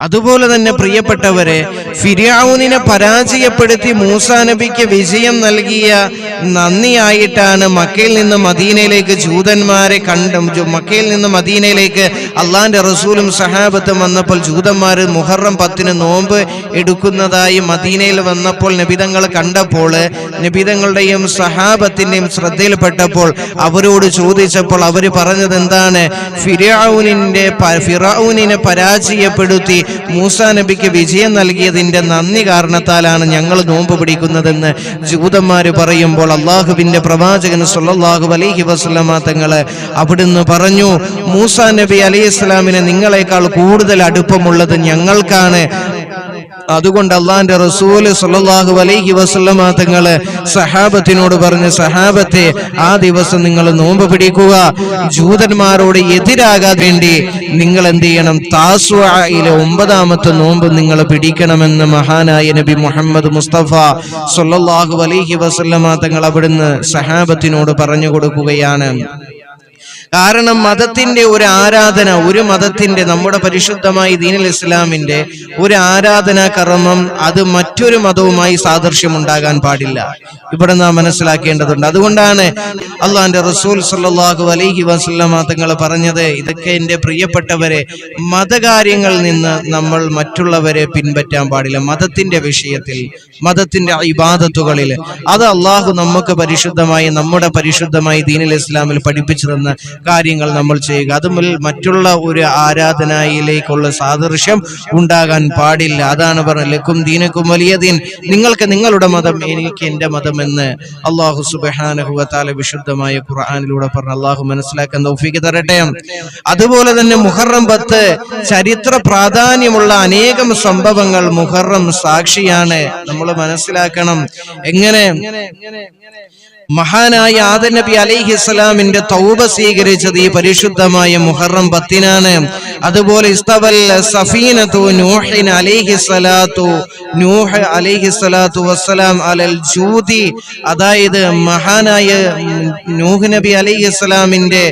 അതുപോലെ തന്നെ പ്രിയപ്പെട്ടവരെ, ഫിർഔനിനെ പരാജയപ്പെടുത്തി മൂസാ നബിക്ക് വിജയം നൽകിയ നന്ദിയായിട്ടാണ് മക്കയിൽ നിന്ന് മദീനയിലേക്ക് ജൂതന്മാരെ മക്കയിൽ നിന്ന് മദീനയിലേക്ക് അള്ളാന്റെ റസൂലും സഹാബത്തും വന്നപ്പോൾ ജൂതന്മാർ മുഹറം 10 നോമ്പ് എടുക്കുന്നതായി മദീനയിൽ വന്നപ്പോൾ നബിതങ്ങൾ കണ്ടപ്പോൾ, നബിതങ്ങളുടെയും സഹാബത്തിന്റെയും ശ്രദ്ധയിൽപ്പെട്ടപ്പോൾ അവരോട് ചോദിച്ചപ്പോൾ അവർ പറഞ്ഞത് എന്താണ്? ഫിർഔനിനെ പരാജയപ്പെടുത്തി മൂസാ നബിക്ക് വിജയം നൽകിയതിന്റെ നന്ദി കാരണത്താലാണ് ഞങ്ങൾ നോമ്പ് പിടിക്കുന്നതെന്ന് ജൂതന്മാര് പറയുമ്പോൾ അള്ളാഹുവിന്റെ പ്രവാചകൻ സല്ലല്ലാഹു അലൈഹി വസല്ലമ തങ്ങള് അവിടുന്ന് പറഞ്ഞു, മൂസാ നബി അലൈഹിസ്സലാമിന് നിങ്ങളെക്കാൾ കൂടുതൽ അടുപ്പമുള്ളത് ഞങ്ങൾക്കാണ്. അതുകൊണ്ട് അള്ളാന്റെ റസൂല് സല്ലല്ലാഹു അലൈഹി വസല്ലമ തങ്ങള് സഹാബത്തിനോട് പറഞ്ഞു, സഹാബത്തെ ആ ദിവസം നിങ്ങൾ നോമ്പ് പിടിക്കുക, ജൂതന്മാരോട് എതിരാകാൻ വേണ്ടി നിങ്ങൾ എന്ത് ചെയ്യണം? താസ്വഇലെ 9ാമത്തെ നോമ്പ് നിങ്ങൾ പിടിക്കണമെന്ന് മഹാനായ നബി മുഹമ്മദ് മുസ്തഫ സല്ലല്ലാഹു അലൈഹി വസല്ലമ തങ്ങൾ അവിടുന്ന് സഹാബത്തിനോട് പറഞ്ഞു കൊടുക്കുകയാണ്. കാരണം മതത്തിന്റെ ഒരു ആരാധന, ഒരു മതത്തിന്റെ, നമ്മുടെ പരിശുദ്ധമായ ദീനുൽ ഇസ്ലാമിന്റെ ഒരു ആരാധനാ കർമ്മം അത് മറ്റൊരു മതവുമായി സാദൃശ്യം ഉണ്ടാകാൻ പാടില്ല. ഇവിടെ നാം മനസ്സിലാക്കേണ്ടതുണ്ട്. അതുകൊണ്ടാണ് അള്ളാന്റെ റസൂൽ സല്ലല്ലാഹു അലൈഹി വസല്ലമ തങ്ങൾ പറഞ്ഞത്, ഇതൊക്കെ എന്റെ പ്രിയപ്പെട്ടവരെ, മതകാര്യങ്ങളിൽ നിന്ന് നമ്മൾ മറ്റുള്ളവരെ പിൻപറ്റാൻ പാടില്ല. മതത്തിന്റെ വിഷയത്തിൽ, മതത്തിന്റെ ഇബാദത്തുകളിൽ അത് അള്ളാഹു നമുക്ക് നമ്മുടെ പരിശുദ്ധമായ ദീനുൽ ഇസ്ലാമിൽ പഠിപ്പിച്ചു തന്ന കാര്യങ്ങൾ നമ്മൾ ചെയ്യുക. അതും മറ്റുള്ള ഒരു ആരാധനയിലേക്കുള്ള സാദൃശ്യം ഉണ്ടാകാൻ പാടില്ല. അതാണ് പറഞ്ഞത്, ലക്കും ദീനക്കും വലിയ ദീൻ, നിങ്ങൾക്ക് നിങ്ങളുടെ മതം, എനിക്ക് എന്റെ മതം എന്ന് അള്ളാഹു സുബ്ഹാനഹു വ തആല വിശുദ്ധമായ ഖുർആനിലൂടെ പറഞ്ഞ അള്ളാഹു മനസ്സിലാക്കാൻ തൗഫീഖ് തരട്ടെ. അതുപോലെ തന്നെ മുഹറം 10 ചരിത്ര പ്രാധാന്യമുള്ള അനേകം സംഭവങ്ങൾ മുഹറം സാക്ഷിയാണ്. നമ്മൾ മനസ്സിലാക്കണം. എങ്ങനെ? മഹാനായ ആദം നബി അലൈഹിസ്സലാമിന്റെ തൗബ സ്വീകരിച്ചത് ഈ പരിശുദ്ധമായ മുഹറം 10നാണ്. അതുപോലെ ഇസ്തവൽ സഫീനതു നൂഹ് അലൈഹിസ്സലാത്തു വസ്സലാം അലൽ ജൂദി, അതായത് മഹാനായ നൂഹ് നബി അലൈഹിസ്സലാമിന്റെ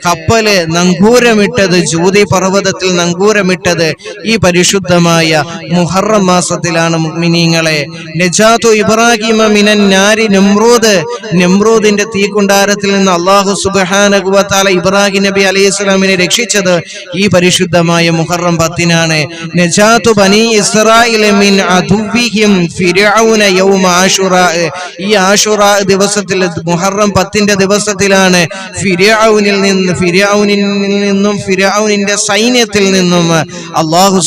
കപ്പല് നങ്കൂരമിട്ടത്, ജൂദി പർവ്വതത്തിൽ നങ്കൂരമിട്ടത് ഈ പരിശുദ്ധമായ മുഹറം മാസത്തിലാണ്. മുഅ്മിനീങ്ങളെ, നജാതു ഇബ്രാഹിമ മിനൻ നാരി, നമ്രൂദിന്റെ തീക്കുണ്ടാരത്തിൽ നിന്ന് അല്ലാഹു സുബ്ഹാനഹു വ തആല ഇബ്രാഹിം നബി അലൈഹിസ്സലാമിനെ രക്ഷിച്ചത് ഈ പരിശുദ്ധമായ മുഹറം 10നാണ്. നജാതു ബനി ഇസ്രായീൽ മിൻ അദുവിഹിം ഫിർഔന യൗമ ആശുറാ, ഈ ആശുറാ ദിവസത്തിൽ, മുഹറം 10ന്റെ ദിവസത്തിലാണ് ഫിർഔനിൽ നിന്നും ഫിർഔനിന്റെ സൈന്യത്തിൽ നിന്നും അല്ലാഹു